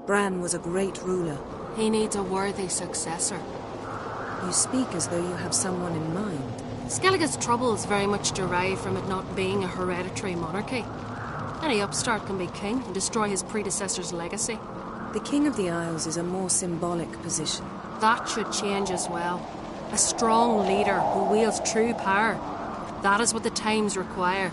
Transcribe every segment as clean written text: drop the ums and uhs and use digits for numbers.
Bran was a great ruler. He needs a worthy successor. You speak as though you have someone in mind. Skellige's troubles very much derive from it not being a hereditary monarchy. Any upstart can be king and destroy his predecessor's legacy. The King of the Isles is a more symbolic position. That should change as well. A strong leader who wields true power. That is what the times require.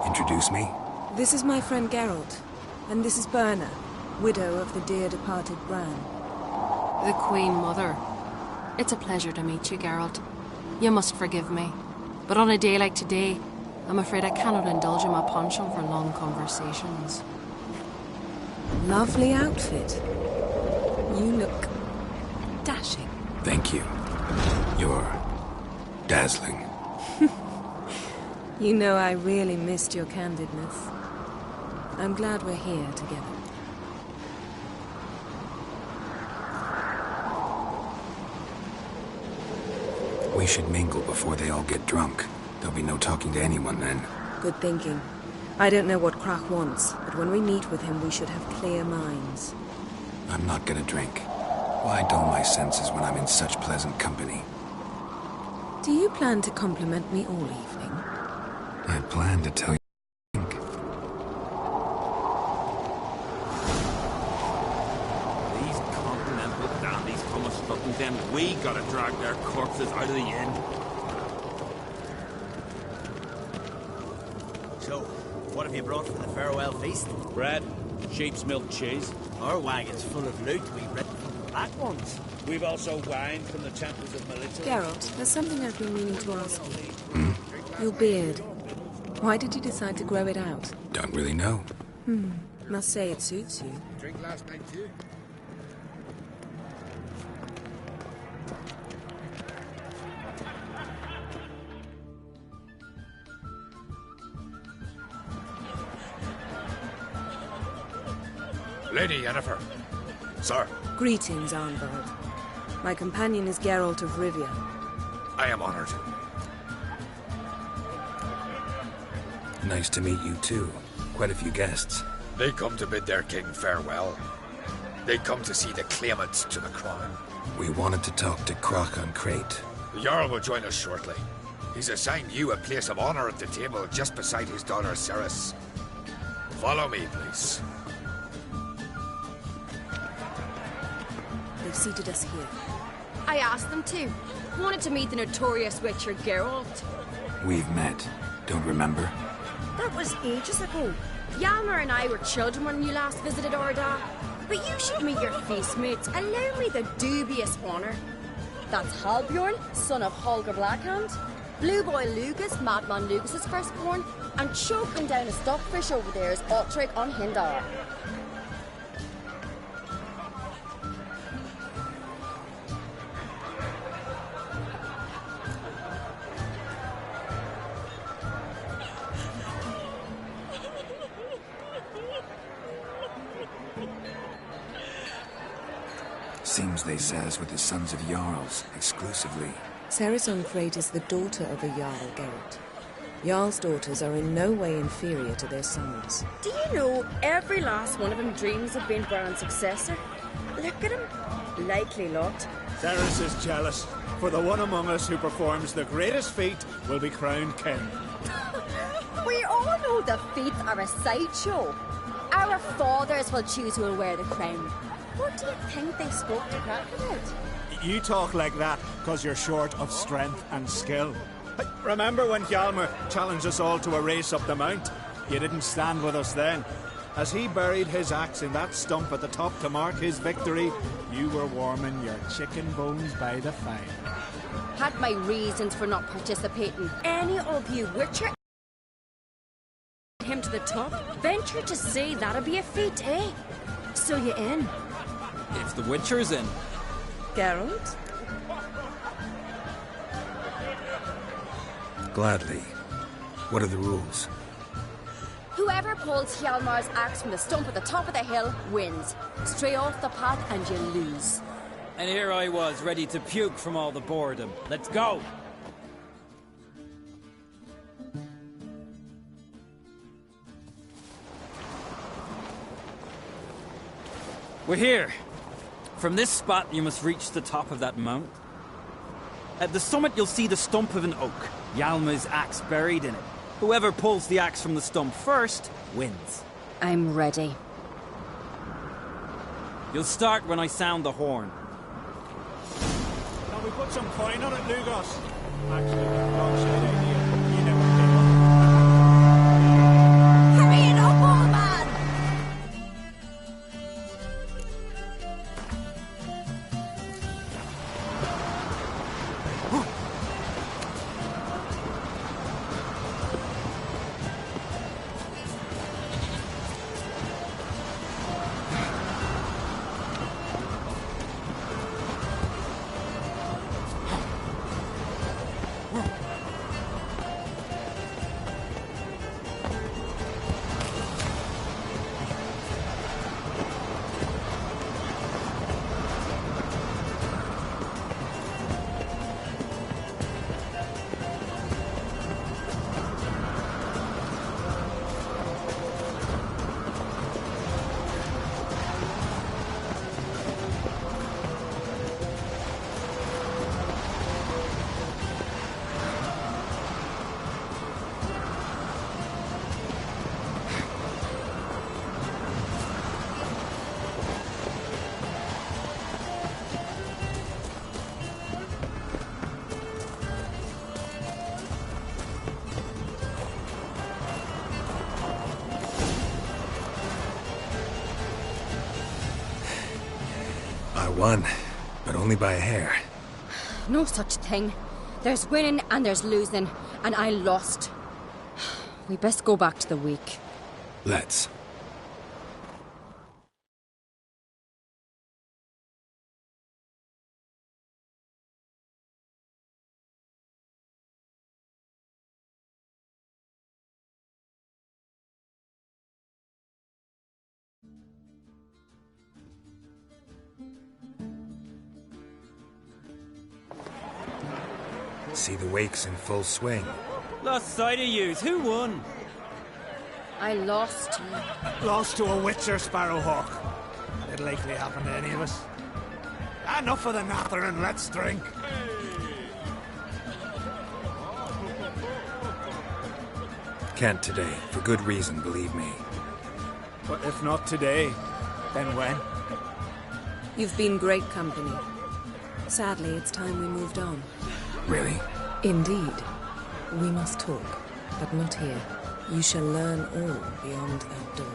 Introduce me? This is my friend Geralt, and this is Birna, widow of the dear departed Bran. The Queen Mother. It's a pleasure to meet you, Geralt. You must forgive me, but on a day like today, I'm afraid I cannot indulge in my penchant for long conversations. Lovely outfit. You look dashing. Thank you. You're dazzling. You know I really missed your candidness. I'm glad we're here together. We should mingle before they all get drunk. There'll be no talking to anyone then. Good thinking. I don't know what Crach wants, but when we meet with him, we should have clear minds. I'm not gonna drink. Why dull my senses when I'm in such pleasant company? Do you plan to compliment me all evening? I planned to tell you. These continental dandies come a strutting, then we gotta drag their corpses out of the inn. So, what have you brought for the farewell feast? Bread, sheep's milk cheese. Our wagon's full of loot we've written from the black ones. We've also wine from the temples of Melita. Geralt, there's something I've been meaning to ask you. Your beard. Why did you decide to grow it out? Don't really know. Must say it suits you. Drink last night too. Lady Yennefer. Sir. Greetings, Arnvald. My companion is Geralt of Rivia. I am honored. Nice to meet you too. Quite a few guests. They come to bid their king farewell. They come to see the claimants to the crown. We wanted to talk to Crach on Crate. The Jarl will join us shortly. He's assigned you a place of honor at the table just beside his daughter Cerys. Follow me, please. They've seated us here. I asked them to. Wanted to meet the notorious witcher Geralt. We've met. Don't remember? That was ages ago. Hjalmar and I were children when you last visited Arda. But you should meet your feast mates. Allow me the dubious honour. That's Halbjorn, son of Holger Blackhand. Blue Boy Lugus, Madman Lugus's firstborn. And choking down a stockfish over there is Otrek on Hindar. Seems they set us with the sons of Jarls, exclusively. Cerys on Crate is the daughter of a Jarl, Geralt. Jarl's daughters are in no way inferior to their sons. Do you know every last one of them dreams of being Bran's successor? Look at him. Likely lot. Cerys is jealous, for the one among us who performs the greatest feat will be crowned king. We all know the feats are a sideshow. Our fathers will choose who will wear the crown. What do you think they spoke to Crach about? You talk like that because you're short of strength and skill. Remember when Hjalmar challenged us all to a race up the mount? You didn't stand with us then. As he buried his axe in that stump at the top to mark his victory, you were warming your chicken bones by the fire. Had my reasons for not participating. Any of you Witcher him to the top? Venture to say that'd be a feat, eh? So you in? If the Witcher's in. Geralt? Gladly. What are the rules? Whoever pulls Hjalmar's axe from the stump at the top of the hill wins. Stray off the path and you lose. And here I was, ready to puke from all the boredom. Let's go! We're here. From this spot, you must reach the top of that mount. At the summit, you'll see the stump of an oak. Yalma's axe buried in it. Whoever pulls the axe from the stump first, wins. I'm ready. You'll start when I sound the horn. Now we put some coin on it, Lugos. Actually, wrong side idea. You never did. Hurry it up, old man! I won, but only by a hair. No such thing. There's winning and there's losing, and I lost. We best go back to the week. Let's. See the wakes in full swing. Lost sight of yous. Who won? I lost. Lost to a Witcher Sparrowhawk. It'll likely happen to any of us. Enough of the nattering, let's drink. Can't today, for good reason, believe me. But if not today, then when? You've been great company. Sadly, it's time we moved on. Really? Indeed. We must talk, but not here. You shall learn all beyond that door.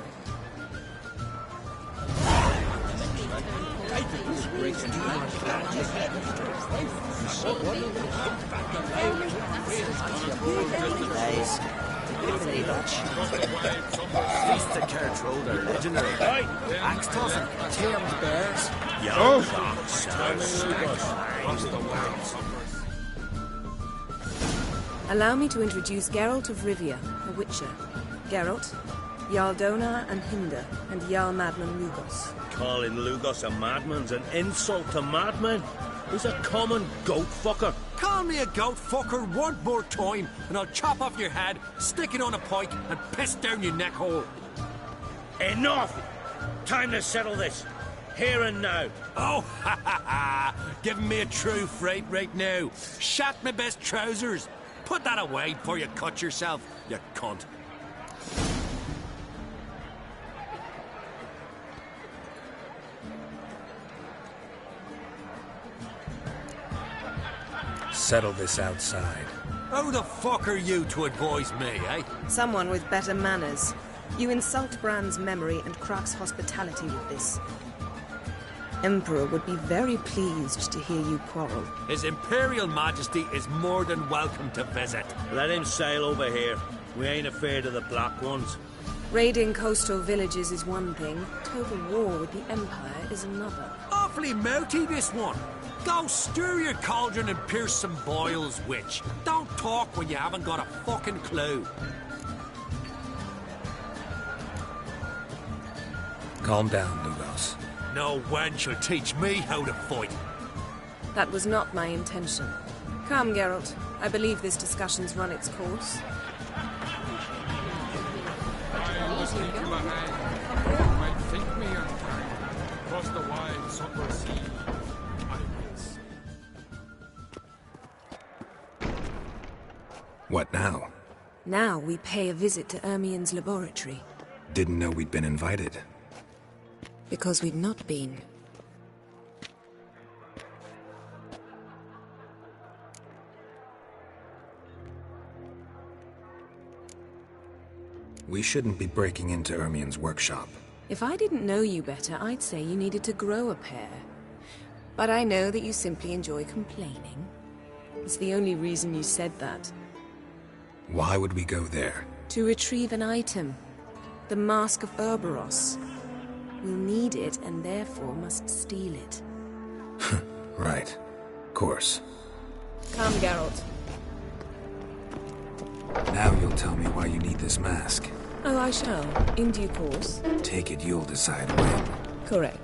Feast the Cartroll, they're legendary. Axe tossing, tamed bears. Allow me to introduce Geralt of Rivia, a Witcher. Geralt, Jarl Donar and Hinder, and Jarl Madman Lugos. Calling Lugos a madman's an insult to madmen. He's a common goat fucker. Call me a goat fucker one more time, and I'll chop off your head, stick it on a pike, and piss down your neck hole. Enough! Time to settle this. Here and now. Oh, ha ha ha! Giving me a true fright right now. Shat my best trousers. Put that away before you cut yourself, you cunt. Settle this outside. Who the fuck are you to advise me, eh? Someone with better manners. You insult Bran's memory and Crach's hospitality with this. Emperor would be very pleased to hear you quarrel. His Imperial Majesty is more than welcome to visit. Let him sail over here. We ain't afraid of the Black Ones. Raiding coastal villages is one thing. Total war with the Empire is another. Awfully mouty, this one. Go stir your cauldron and pierce some boils, witch. Don't talk when you haven't got a fucking clue. Calm down, Lugos. No wench will teach me how to fight. That was not my intention. Come, Geralt. I believe this discussion's run its course. I was thinking behind. Might think me unkind. Across the wide Summer Sea. I guess. What now? Now we pay a visit to Ermien's laboratory. Didn't know we'd been invited. Because we've not been. We shouldn't be breaking into Ermien's workshop. If I didn't know you better, I'd say you needed to grow a pair. But I know that you simply enjoy complaining. It's the only reason you said that. Why would we go there? To retrieve an item. The Mask of Urboros. We'll need it and therefore must steal it. Right. Course. Come, Geralt. Now you'll tell me why you need this mask. Oh, I shall. In due course. Take it you'll decide when. Correct.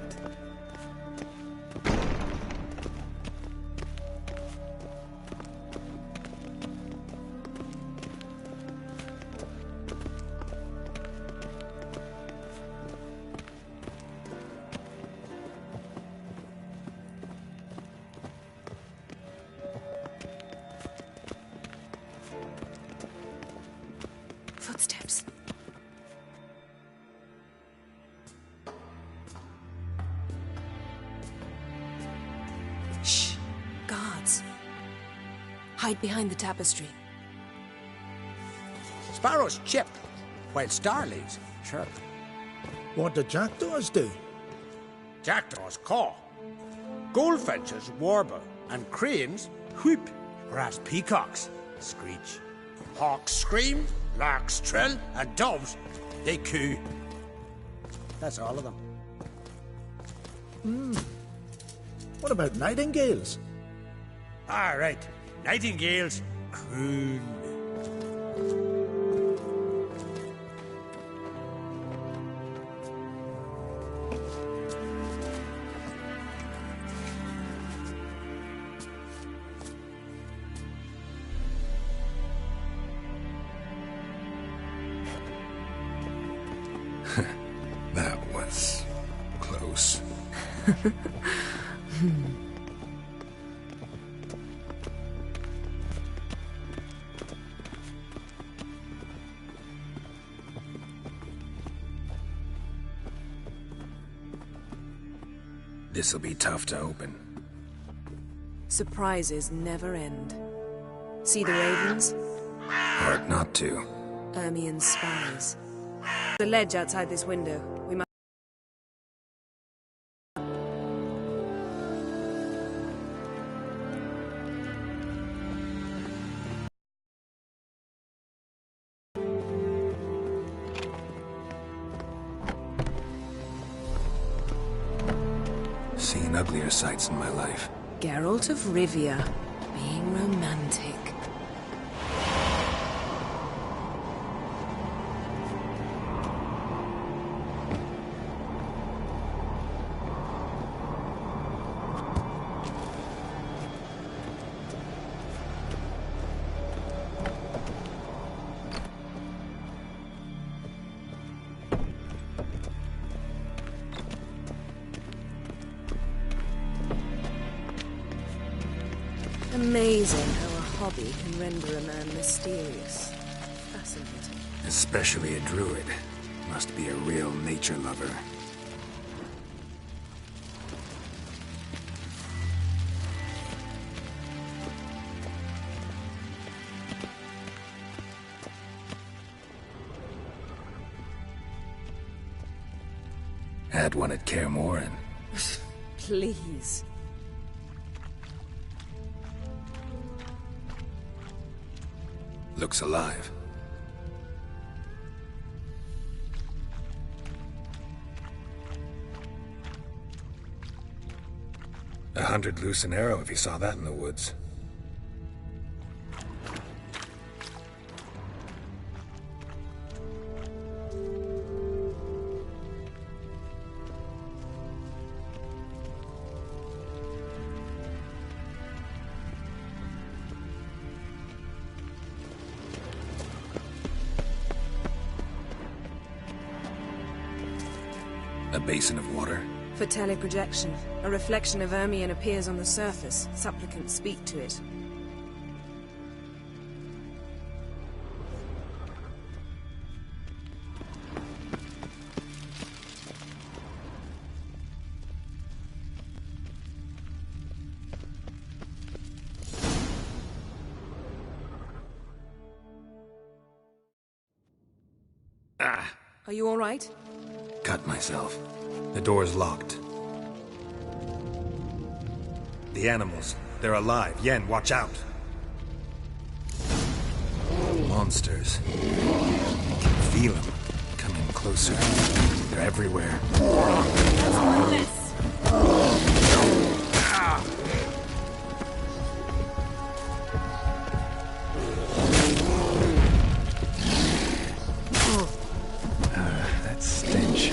Footsteps. Shh. Guards. Hide behind the tapestry. Sparrows chip, while starlings chirp. What do jackdaws do? Jackdaws caw. Goldfinches warble, and cranes whoop, whereas peacocks screech. Hawks scream, larks trill, and doves, they coo. That's all of them. What about nightingales? All right, nightingales croon. That was close. This'll be tough to open. Surprises never end. See the ravens? Hard not to. Ermien's spies. The ledge outside this window. We must... Seen uglier sights in my life. Geralt of Rivia, being romantic. Amazing how a hobby can render a man mysterious. Fascinating. Especially a druid. Must be a real nature lover. Had one at Kaer Morhen. Please. Looks alive. $100 loose an arrow if you saw that in the woods. A basin of water? For teleprojection. A reflection of Ermion appears on the surface. Supplicants speak to it. Are you all right? Cut myself. The door's locked. The animals. They're alive. Yen, watch out. Monsters. I can feel them. Coming closer. They're everywhere. That's one less. That stench.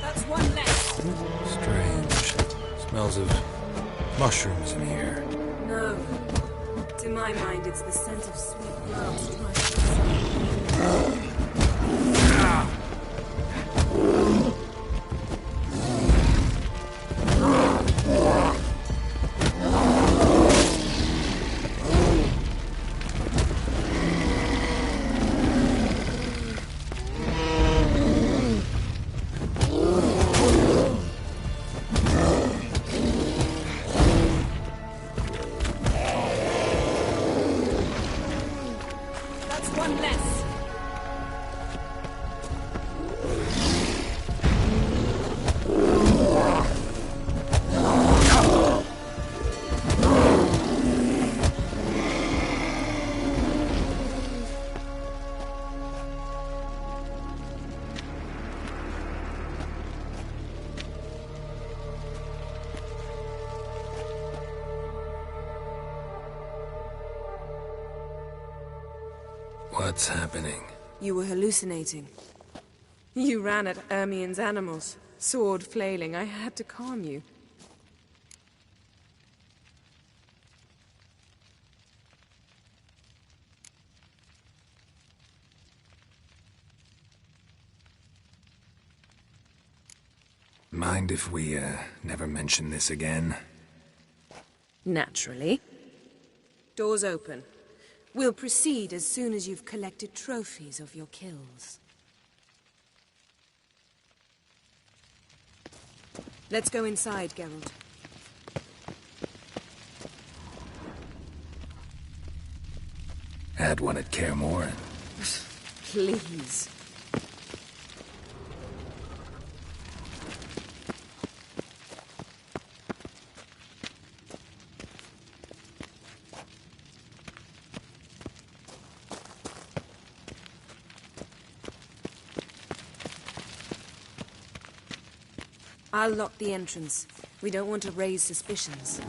That's one less. Strange. Smells of mushrooms in here. No. To my mind, it's the scent of sweet grass. That's one less. What's happening? You were hallucinating. You ran at Ermion's animals, sword flailing. I had to calm you. Mind if we, never mention this again? Naturally. Doors open. We'll proceed as soon as you've collected trophies of your kills. Let's go inside, Geralt. Had one at Kaer Morhen. Please. I'll lock the entrance. We don't want to raise suspicions.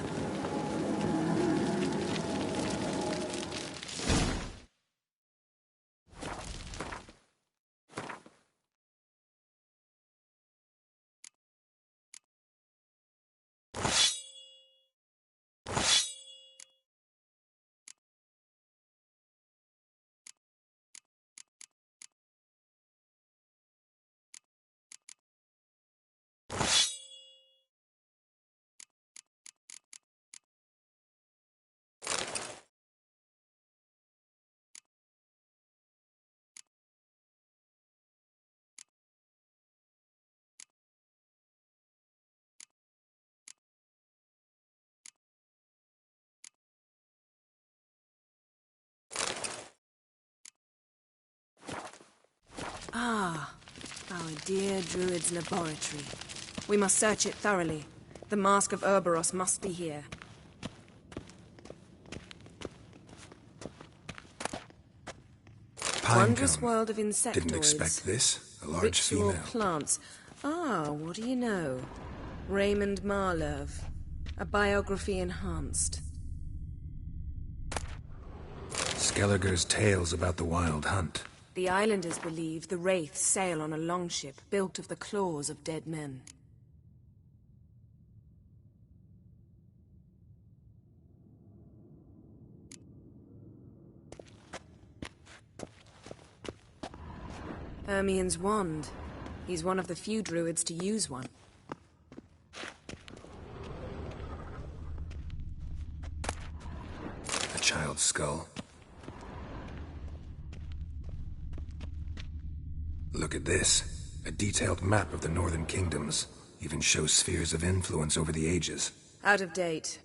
Ah, our dear Druid's laboratory. We must search it thoroughly. The Mask of Ouroboros must be here. Wondrous world of insectoids. Didn't expect this. A large Ritual female. plants. Ah, what do you know? Raymond Marlev. A biography enhanced. Skelliger's tales about the Wild Hunt. The islanders believe the Wraiths sail on a longship built of the claws of dead men. Ermien's wand. He's one of the few druids to use one. A child's skull. Look at this. A detailed map of the Northern Kingdoms. Even shows spheres of influence over the ages. Out of date.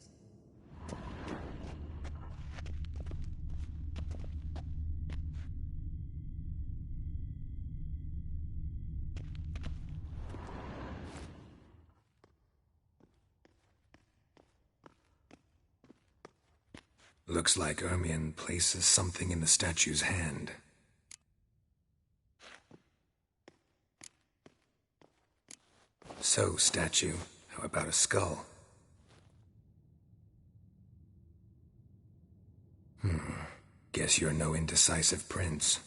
Looks like Ermien places something in the statue's hand. So, statue, how about a skull? Guess you're no indecisive prince.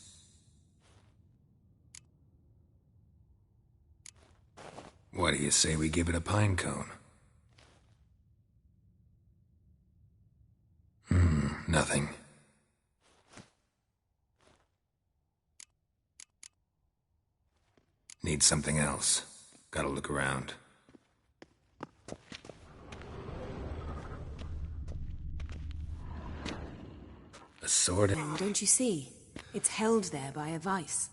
What do you say we give it a pine cone? Nothing. Need something else. Gotta look around. A sword? Don't you see? It's held there by a vice.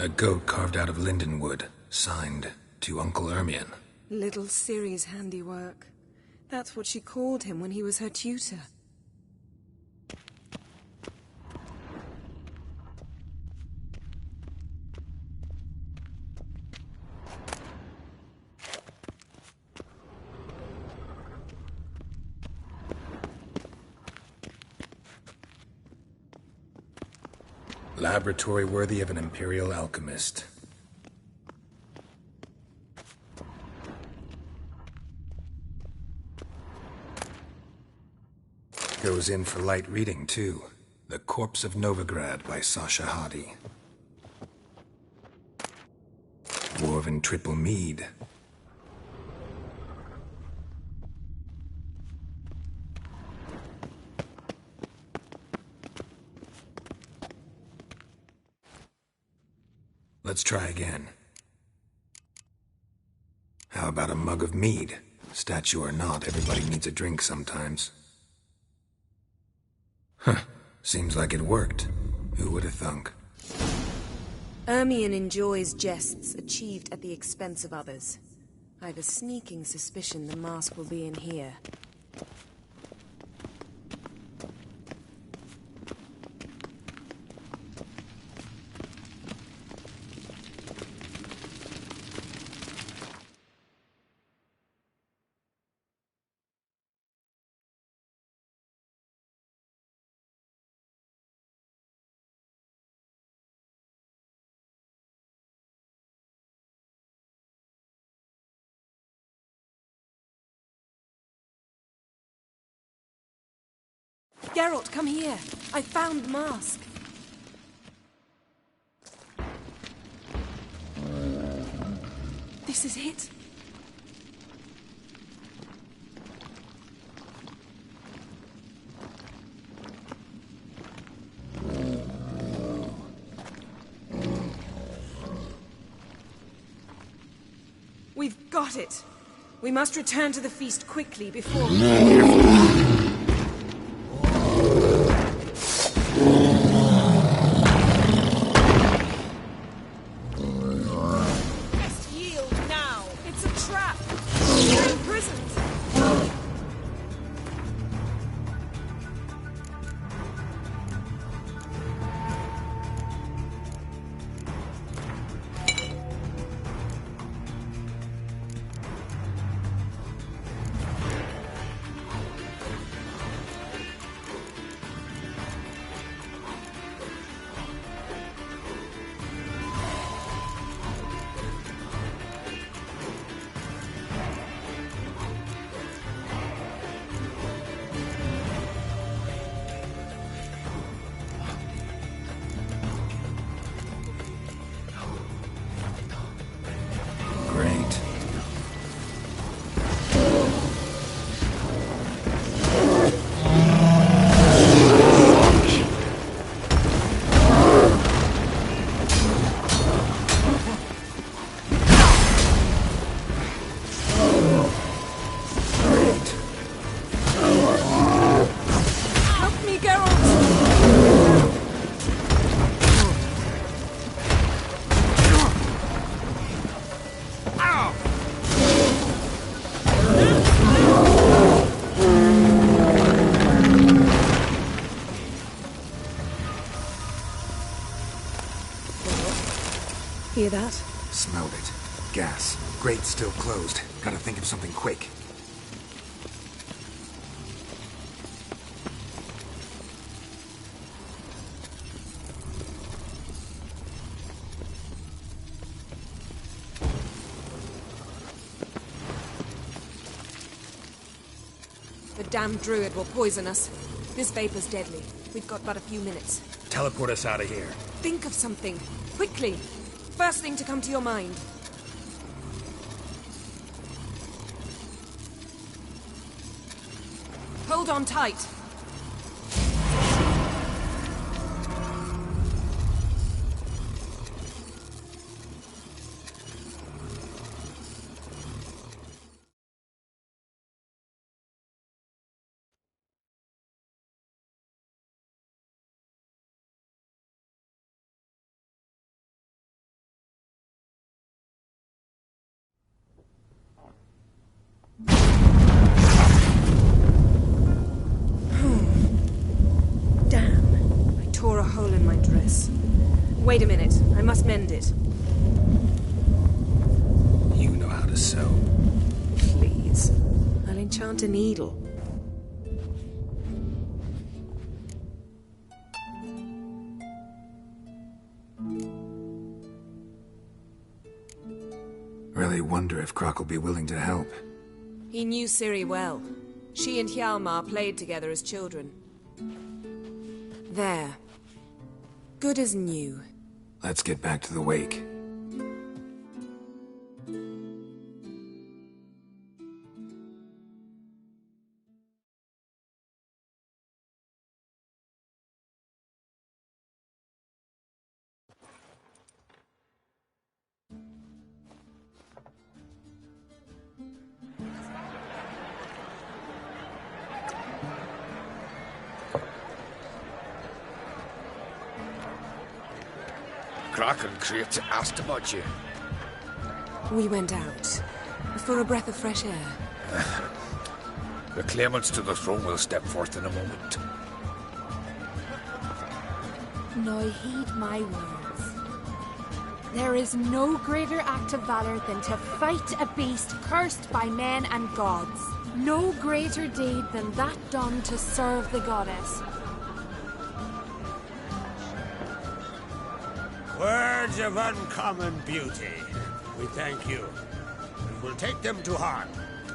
A goat carved out of lindenwood, signed to Uncle Ermien. Little Ciri's handiwork. That's what she called him when he was her tutor. Laboratory worthy of an imperial alchemist. Goes in for light reading, too. The Corpse of Novigrad by Sasha Hadi. Dwarven triple mead. Let's try again. How about a mug of mead? Statue or not, everybody needs a drink sometimes. Huh. Seems like it worked. Who would have thunk? Ermien enjoys jests achieved at the expense of others. I've a sneaking suspicion the mask will be in here. Geralt, come here. I found the mask. This is it. We've got it. We must return to the feast quickly before... hear that? Smelled it. Gas. Grate still closed. Gotta think of something quick. The damned druid will poison us. This vapor's deadly. We've got but a few minutes. Teleport us out of here. Think of something. Quickly. First thing to come to your mind. Hold on tight. Damn. I tore a hole in my dress. Wait a minute. I must mend it. You know how to sew. Please. I'll enchant a needle. Really wonder if Croc will be willing to help. He knew Ciri well. She and Hjalmar played together as children. There. Good as new. Let's get back to the wake. Croc and Crate asked about you. We went out. For a breath of fresh air. The claimants to the throne will step forth in a moment. Now heed my words. There is no greater act of valor than to fight a beast cursed by men and gods. No greater deed than that done to serve the goddess. Words of uncommon beauty. We thank you, and we'll take them to heart.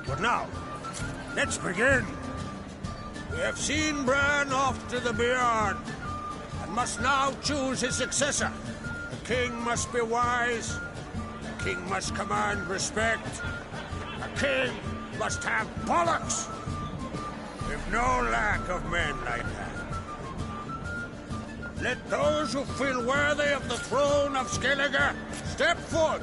But now, let's begin. We have seen Bran off to the Beyond, and must now choose his successor. The king must be wise. The king must command respect. The king must have bollocks. We've no lack of men like that. Let those who feel worthy of the throne of Skellige step forward.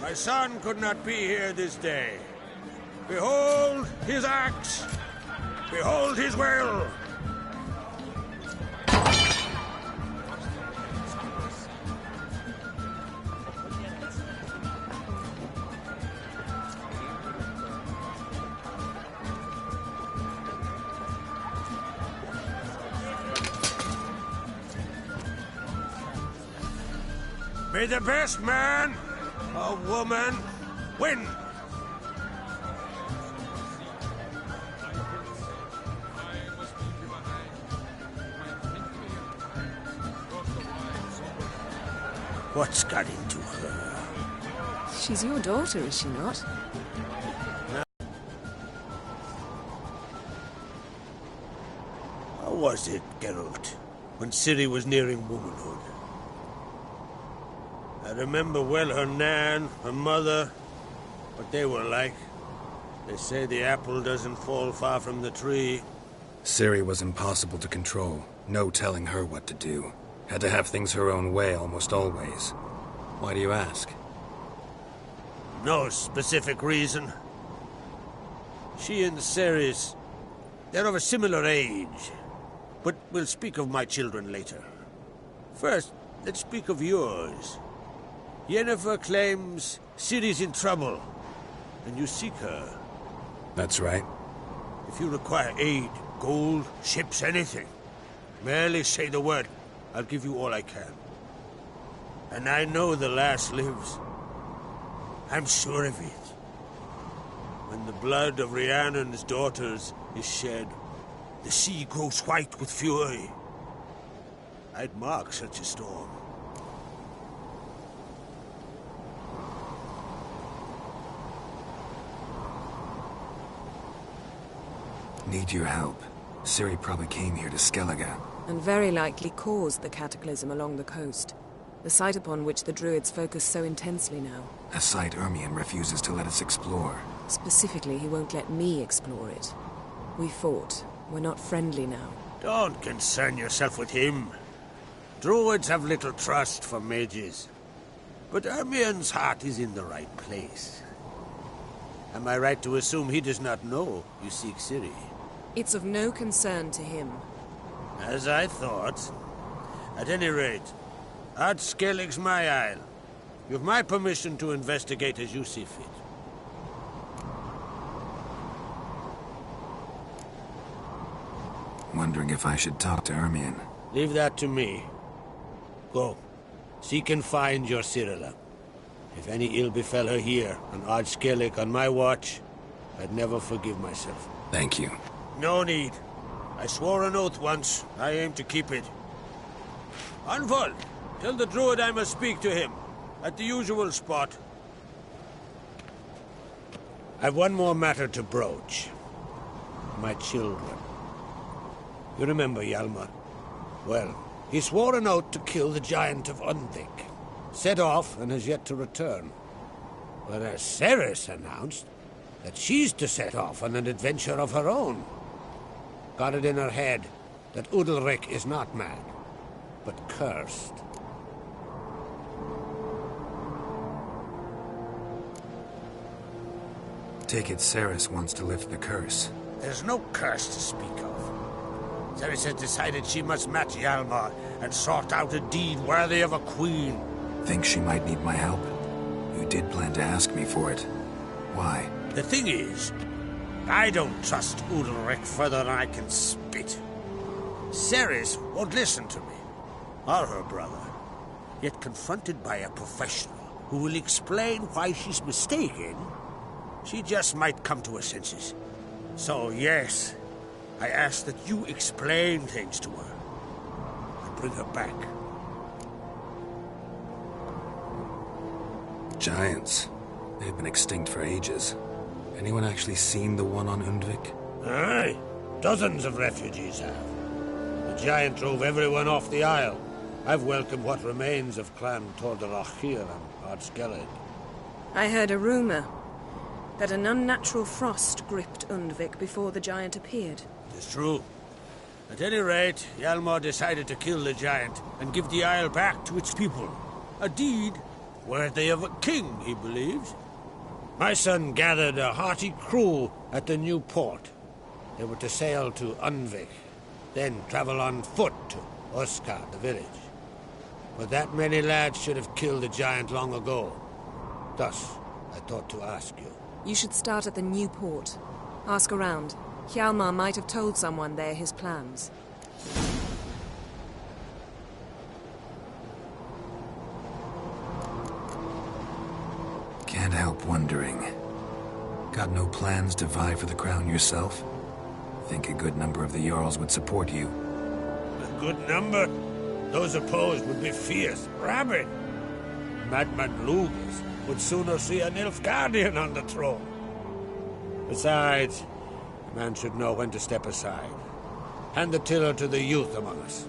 My son could not be here this day. Behold his axe. Behold his will. May the best man or woman win. What's got into her? She's your daughter, is she not? How was it, Geralt, when Ciri was nearing womanhood? I remember well her nan, her mother, what they were like. They say the apple doesn't fall far from the tree. Ciri was impossible to control. No telling her what to do. Had to have things her own way almost always. Why do you ask? No specific reason. She and Ceres, they're of a similar age. But we'll speak of my children later. First, let's speak of yours. Yennefer claims Ciri's in trouble, and you seek her. That's right. If you require aid, gold, ships, anything, merely say the word. I'll give you all I can. And I know the lass lives. I'm sure of it. When the blood of Rhiannon's daughters is shed, the sea grows white with fury. I'd mark such a storm. Need your help. Ciri probably came here to Skellige. And very likely caused the cataclysm along the coast. The site upon which the Druids focus so intensely now. A site Ermion refuses to let us explore. Specifically, he won't let me explore it. We fought. We're not friendly now. Don't concern yourself with him. Druids have little trust for mages. But Ermion's heart is in the right place. Am I right to assume he does not know you seek Ciri? It's of no concern to him. As I thought. At any rate, Ard Skellig's my isle. You've my permission to investigate as you see fit. Wondering if I should talk to Ermion. Leave that to me. Go. Seek and find your Cirilla. If any ill befell her here, on Ard Skellig on my watch, I'd never forgive myself. Thank you. No need. I swore an oath once. I aim to keep it. Anvald, tell the druid I must speak to him. At the usual spot. I've one more matter to broach. My children. You remember Hjalmar? Well, he swore an oath to kill the giant of Undvik. Set off and has yet to return. Whereas Ceres announced that she's to set off on an adventure of her own. Got it in her head that Udalric is not mad, but cursed. Take it Ceres wants to lift the curse. There's no curse to speak of. Ceres has decided she must match Hjalmar and sort out a deed worthy of a queen. Think she might need my help? You did plan to ask me for it. Why? The thing is, I don't trust Udalric further than I can spit. Ceres won't listen to me, or her brother. Yet confronted by a professional who will explain why she's mistaken, she just might come to her senses. So yes, I ask that you explain things to her and bring her back. Giants. They've been extinct for ages. Anyone actually seen the one on Undvik? Aye. Dozens of refugees have. The giant drove everyone off the isle. I've welcomed what remains of Clan Tordarachir and Ard Skellig. I heard a rumor that an unnatural frost gripped Undvik before the giant appeared. It's true. At any rate, Hjalmar decided to kill the giant and give the isle back to its people. A deed worthy of a king, he believes. My son gathered a hearty crew at the new port. They were to sail to Undvik, then travel on foot to Uskar, the village. But that many lads should have killed the giant long ago. Thus, I thought to ask you. You should start at the new port. Ask around. Hjalmar might have told someone there his plans. Can't help wondering. Got no plans to vie for the crown yourself? Think a good number of the Jarls would support you. A good number? Those opposed would be fierce, rabid. Madman Lugus would sooner see an Nilfgaardian on the throne. Besides, a man should know when to step aside. Hand the tiller to the youth among us.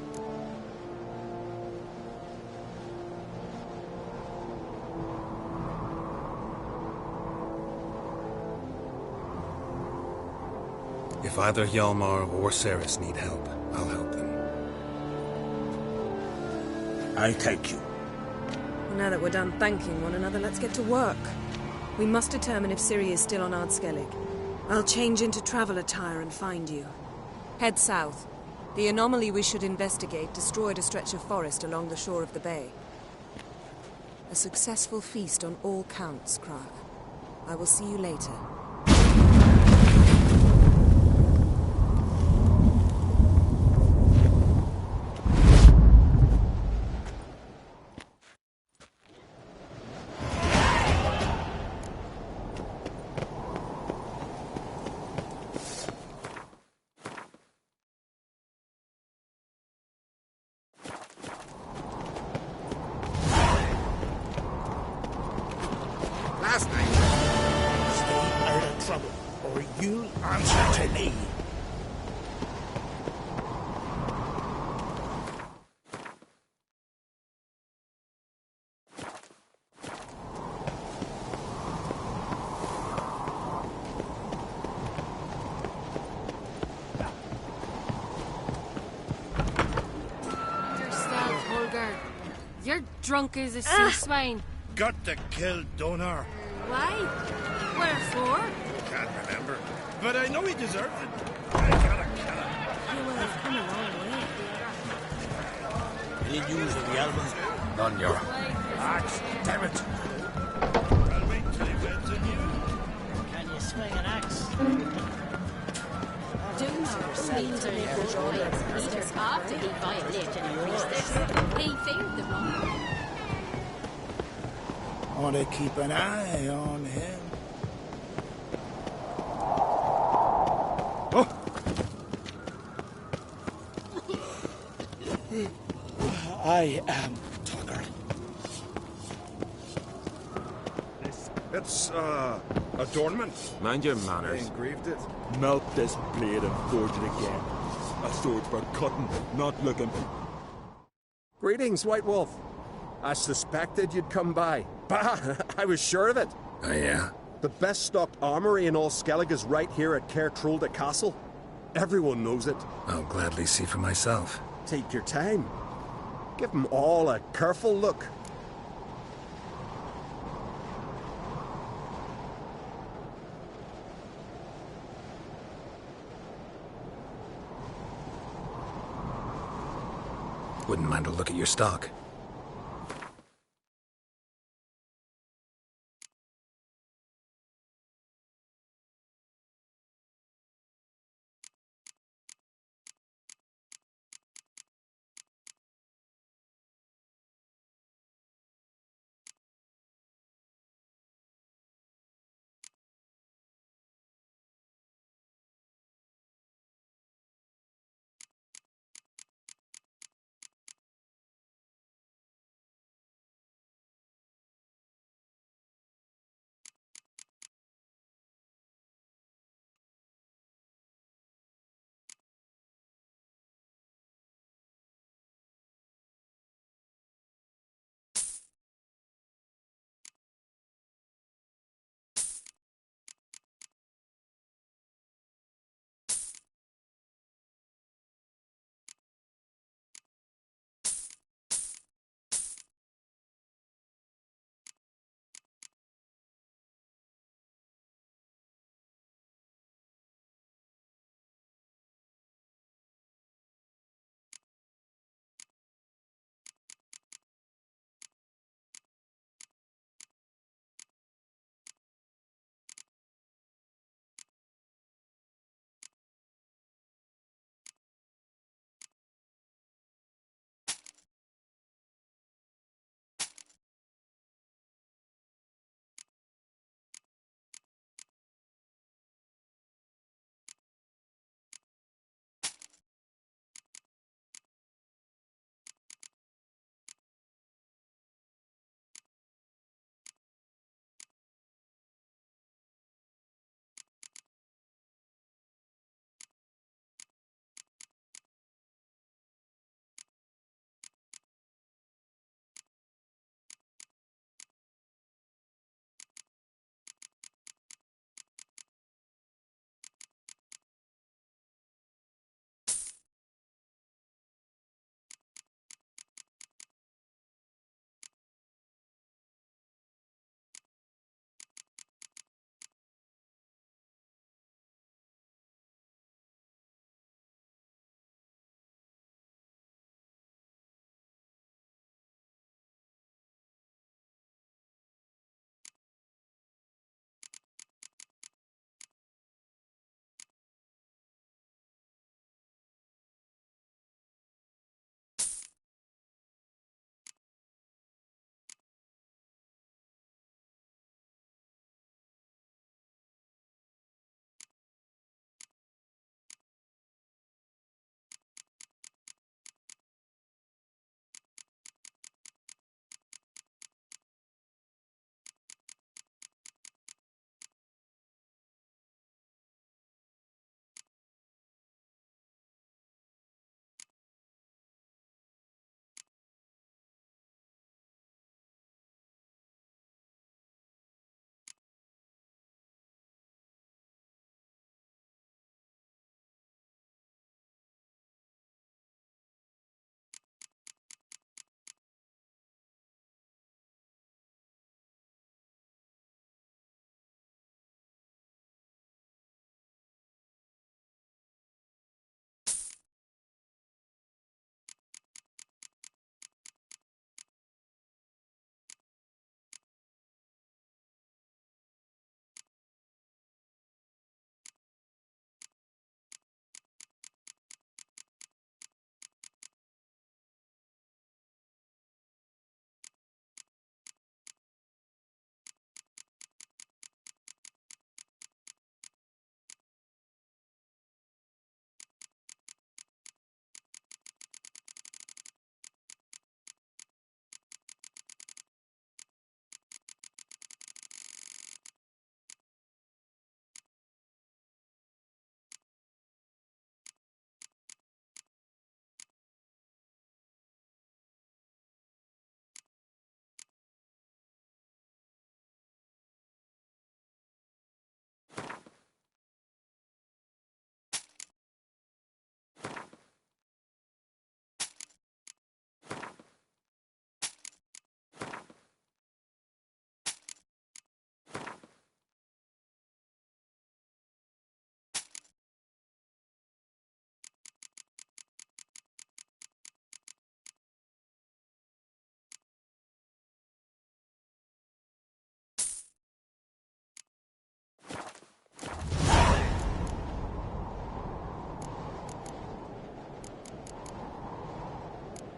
If either Hjalmar or Ceres need help, I'll help them. I thank you. Well, now that we're done thanking one another, let's get to work. We must determine if Ciri is still on Ard Skellig. I'll change into travel attire and find you. Head south. The anomaly we should investigate destroyed a stretch of forest along the shore of the bay. A successful feast on all counts, Crach. I will see you later. You're drunk as a sea swine. Got to kill Donar. Why? Wherefore? Can't remember. But I know he deserves it. I gotta kill him. You will have come a long way. Any news of the Albans? None, your... Axe, damn it. I'll wait till he weds on you. Can you swing an axe? Means are never joyous. Peter's after he violated and priestess. He feared the wrong. I want to keep an eye on him. I am Tucker. It's, adornment. Mind your manners. I engraved it. Melt this blade and forge it again. A sword for cutting, not looking. Greetings, White Wolf. I suspected you'd come by. Bah! I was sure of it. Oh, yeah? The best stocked armory in all Skellig is right here at Caer Trolde Castle. Everyone knows it. I'll gladly see for myself. Take your time. Give them all a careful look. Wouldn't mind a look at your stock.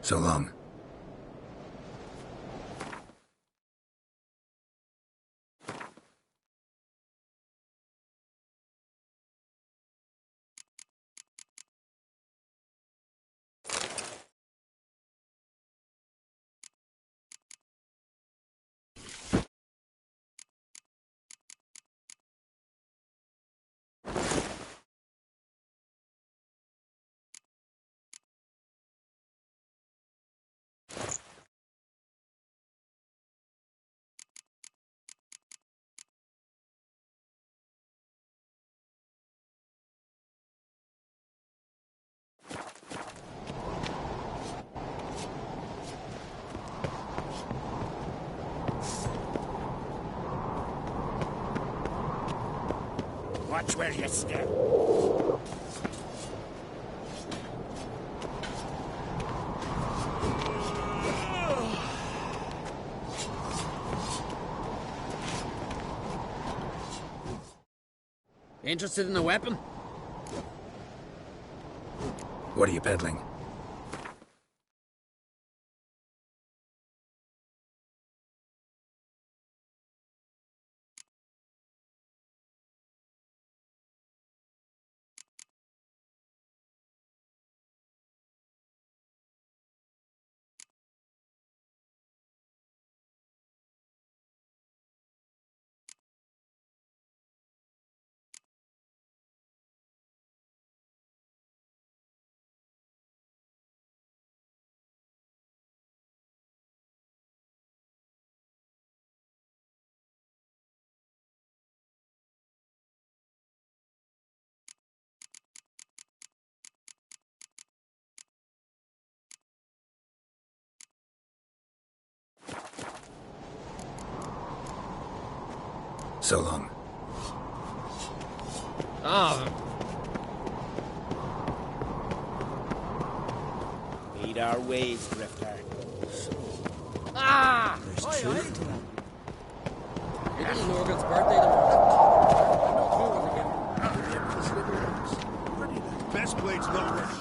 So long. Watch where you step. Interested in a weapon? What are you peddling? So long. Lead our ways, Drifter. There's children. Little Morgan's birthday tomorrow. No clue when to get. Best blades not worth.